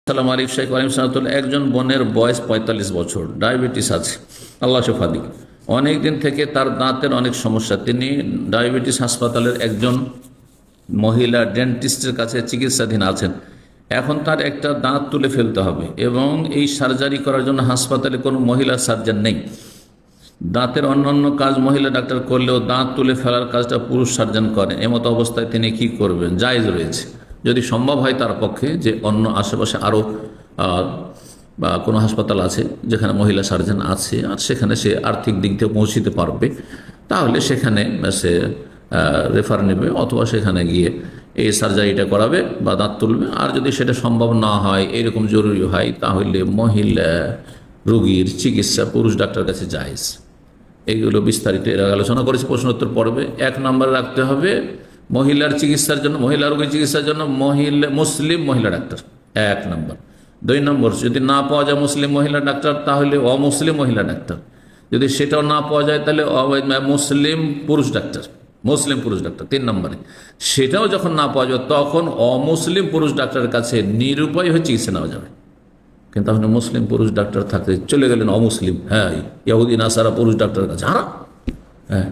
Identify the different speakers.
Speaker 1: সালাম আলিক শেখ আলিম সালাতুল্লাহ। একজন বোনের বয়স ৪৫ বছর, ডায়াবেটিস আছে, আল্লাহ শফা দিক। অনেক দিন থেকে তার দাঁতের অনেক সমস্যা। তিনি ডায়াবেটিস হাসপাতালের একজন মহিলা ডেন্টিস্টের কাছে চিকিৎসাধীন আছেন। এখন তার একটা দাঁত তুলে ফেলতে হবে এবং এই সার্জারি করার জন্য হাসপাতালে কোনো মহিলা সার্জন নেই। দাঁতের অন্যান্য কাজ মহিলা ডাক্তার করলেও দাঁত তুলে ফেলার কাজটা পুরুষ সার্জন করেন। এমত অবস্থায় তিনি কি করবেন? জায়েজ রয়েছে যদি সম্ভব হয় তার পক্ষে, যে অন্য আশেপাশে আরও বা কোনো হাসপাতাল আছে যেখানে মহিলা সার্জন আছে আর সেখানে সে আর্থিক দিক থেকে পৌঁছিতে পারবে, তাহলে সেখানে সে রেফার নেবে অথবা সেখানে গিয়ে এই সার্জারিটা করাবে বা দাঁত তুলবে। আর যদি সেটা সম্ভব না হয়, এরকম জরুরি হয়, তাহলে মহিলা রোগীর চিকিৎসা পুরুষ ডাক্তার কাছে জায়েজ। এইগুলো বিস্তারিত এর আগে আলোচনা করেছে প্রশ্নোত্তর পর্বে। ১ নম্বরে রাখতে হবে মহিলার চিকিৎসার জন্য, মহিলা রোগীর চিকিৎসার জন্য মুসলিম মহিলা ডাক্তার ১ নম্বর। ২ নম্বর, যদি না পাওয়া যায় মুসলিম মহিলা ডাক্তার, তাহলে অমুসলিম মহিলা ডাক্তার। যদি সেটাও না পাওয়া যায় তাহলে মুসলিম পুরুষ ডাক্তার, মুসলিম পুরুষ ডাক্তার ৩ নম্বরে। সেটাও যখন না পাওয়া যাবে তখন অমুসলিম পুরুষ ডাক্তারের কাছে নিরুপায় হয়ে চিকিৎসা নেওয়া যাবে। কিন্তু আপনি মুসলিম পুরুষ ডাক্তার থাকতে চলে গেলেন অমুসলিম, হ্যাঁ, ইহুদি নাসারা পুরুষ ডাক্তারের কাছে, হ্যাঁ।